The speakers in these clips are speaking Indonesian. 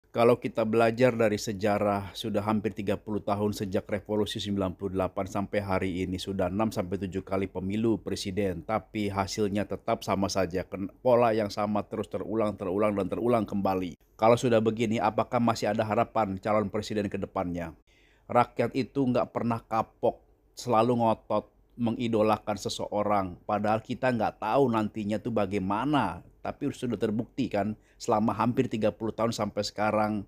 Kalau kita belajar dari sejarah sudah hampir 30 tahun sejak revolusi 98 sampai hari ini, sudah 6 sampai 7 kali pemilu presiden, tapi hasilnya tetap sama saja, pola yang sama terus terulang, terulang, dan terulang kembali. Kalau sudah begini, apakah masih ada harapan calon presiden ke depannya? Rakyat itu nggak pernah kapok, selalu ngotot mengidolakan seseorang, padahal kita nggak tahu nantinya tuh bagaimana. Tapi sudah terbukti kan selama hampir 30 tahun sampai sekarang,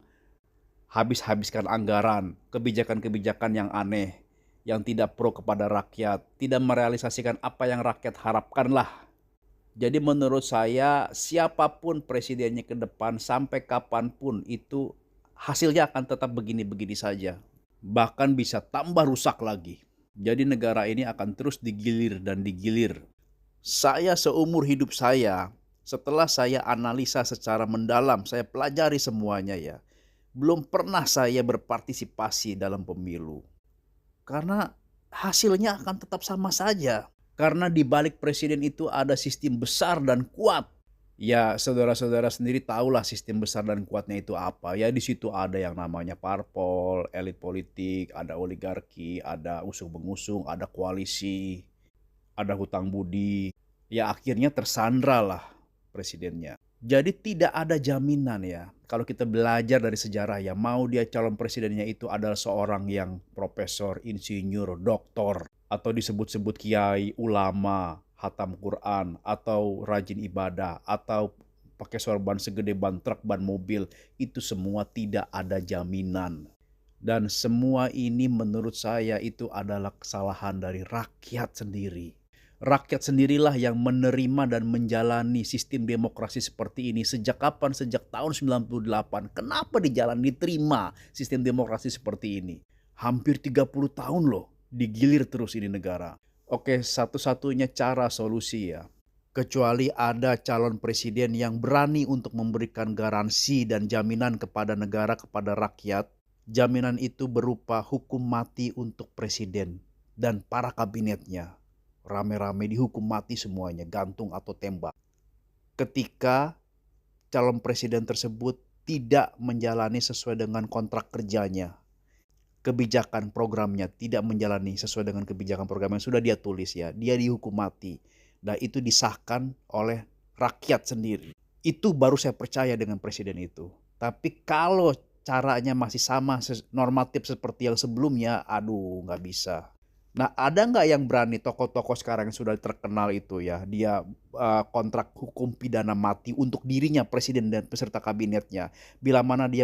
habis-habiskan anggaran, kebijakan-kebijakan yang aneh, yang tidak pro kepada rakyat, tidak merealisasikan apa yang rakyat harapkanlah. Jadi menurut saya siapapun presidennya ke depan sampai kapanpun itu hasilnya akan tetap begini-begini saja. Bahkan bisa tambah rusak lagi. Jadi negara ini akan terus digilir dan digilir. Saya seumur hidup saya, setelah saya analisa secara mendalam, saya pelajari semuanya ya, belum pernah saya berpartisipasi dalam pemilu. Karena hasilnya akan tetap sama saja. Karena di balik presiden itu ada sistem besar dan kuat. Ya, saudara-saudara sendiri tahulah sistem besar dan kuatnya itu apa. Ya, di situ ada yang namanya parpol, elit politik, ada oligarki, ada usung-mengusung, ada koalisi, ada hutang budi. Ya, akhirnya tersandra lah presidennya. Jadi tidak ada jaminan ya, kalau kita belajar dari sejarah ya, mau dia calon presidennya itu adalah seorang yang profesor, insinyur, doktor, atau disebut-sebut kiai, ulama, hatam Quran, atau rajin ibadah, atau pakai sorban segede ban truk, ban mobil, itu semua tidak ada jaminan. Dan semua ini menurut saya itu adalah kesalahan dari rakyat sendiri. Rakyat sendirilah yang menerima dan menjalani sistem demokrasi seperti ini. Sejak kapan? Sejak tahun 98. Kenapa diterima sistem demokrasi seperti ini? Hampir 30 tahun loh, digilir terus ini negara. Oke, satu-satunya cara solusi ya, kecuali ada calon presiden yang berani untuk memberikan garansi dan jaminan kepada negara, kepada rakyat. Jaminan itu berupa hukum mati untuk presiden dan para kabinetnya. Rame-rame dihukum mati semuanya, gantung atau tembak. Ketika calon presiden tersebut tidak menjalani sesuai dengan kontrak kerjanya, kebijakan programnya tidak menjalani sesuai dengan kebijakan program yang sudah dia tulis ya, dia dihukum mati. Dan itu disahkan oleh rakyat sendiri. Itu baru saya percaya dengan presiden itu. Tapi kalau caranya masih sama normatif seperti yang sebelumnya, aduh nggak bisa. Nah, ada nggak yang berani tokoh-tokoh sekarang yang sudah terkenal itu ya, dia kontrak hukum pidana mati untuk dirinya, presiden dan peserta kabinetnya. Bila mana dia